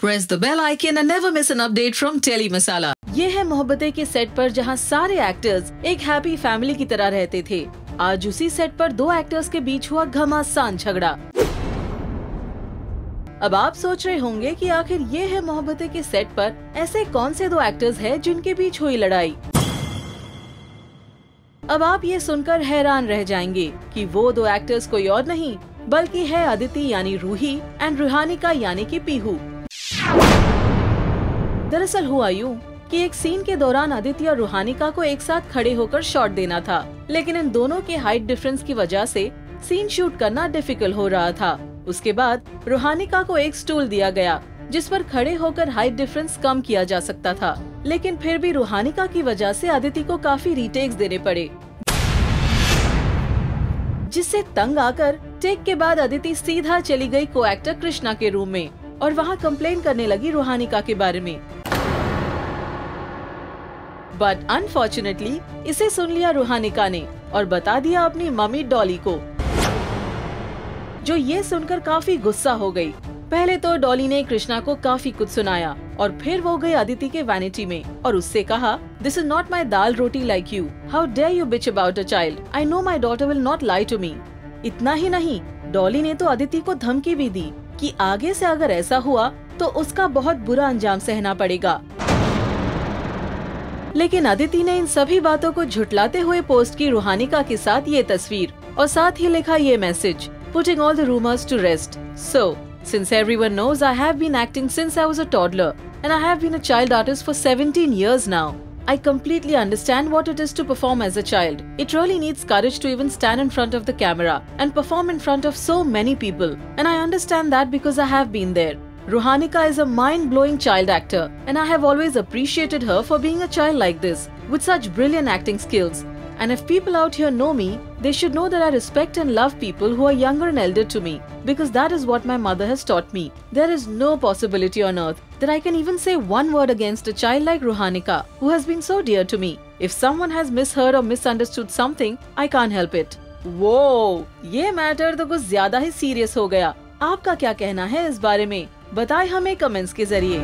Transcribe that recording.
Press the bell icon and never miss an update from Teli Masala. ये है मोहब्बतें के set पर जहां सारे एक्टर्स एक हैप्पी फैमिली की तरह रहते थे। आज उसी सेट पर दो एक्टर्स के बीच हुआ घमासान झगड़ा। अब आप सोच रहे होंगे कि आखिर ये है मोहब्बतें के सेट पर ऐसे कौन से दो एक्टर्स हैं जिनके बीच हुई लड़ाई। अब आप ये सुनकर हैरान रह जाएंगे कि वो दो एक्टर्स कोई और नहीं बल्कि है अदिति यानी रूही एंड रुहानिका यानी कि पीहू। दरअसल हुआ यूं कि एक सीन के दौरान अदिति और रुहानिका को एक साथ खड़े होकर शॉट देना था, लेकिन इन दोनों के हाइट डिफरेंस की वजह से सीन शूट करना डिफिकल्ट हो रहा था। उसके बाद रुहानिका को एक स्टूल दिया गया जिस पर खड़े होकर हाइट डिफरेंस कम किया जा सकता था, लेकिन फिर भी रुहानिका की वजह से अदिति को काफी रीटेक्स देने पड़े, जिससे तंग आकर टेक के बाद अदिति सीधा चली गई को एक्टर कृष्णा के रूम में और वहां कंप्लेन करने लगी रुहानिका के बारे में। बट अनफॉर्चुनेटली इसे सुन लिया रुहानिका ने और बता दिया अपनी मम्मी डॉली को, जो ये सुनकर काफी गुस्सा हो गई। पहले तो डॉली ने कृष्णा को काफी कुछ सुनाया और फिर वो गई अदिति के वैनिटी में और उससे कहा, this is not my dal roti like you, how dare you bitch about a child, I know my daughter will not lie to me. इतना ही नहीं, डॉली ने तो अदिति को धमकी भी दी कि आगे से अगर ऐसा हुआ तो उसका बहुत बुरा अंजाम सहना पड़ेगा। लेकिन अदिति ने इन सभी बातों को झुटलाते हुए पोस्ट की रुहानिका के साथ ये तस्वीर और साथ ही लिखा ये message, putting all the rumors to rest. So, since everyone knows I have been acting since I was a toddler and I have been a child artist for 17 years now, I completely understand what it is to perform as a child. It really needs courage to even stand in front of the camera and perform in front of so many people. And I understand that because I have been there. Ruhanika is a mind-blowing child actor and I have always appreciated her for being a child like this, with such brilliant acting skills. And if people out here know me, they should know that I respect and love people who are younger and elder to me, because that is what my mother has taught me. There is no possibility on earth that I can even say one word against a child like Ruhanika, who has been so dear to me. If someone has misheard or misunderstood something, I can't help it. Whoa! ये matter तो कुछ ज्यादा ही serious हो गया। आपका क्या कहना है इस बारे में? बताएं हमें कमेंट्स के जरिए।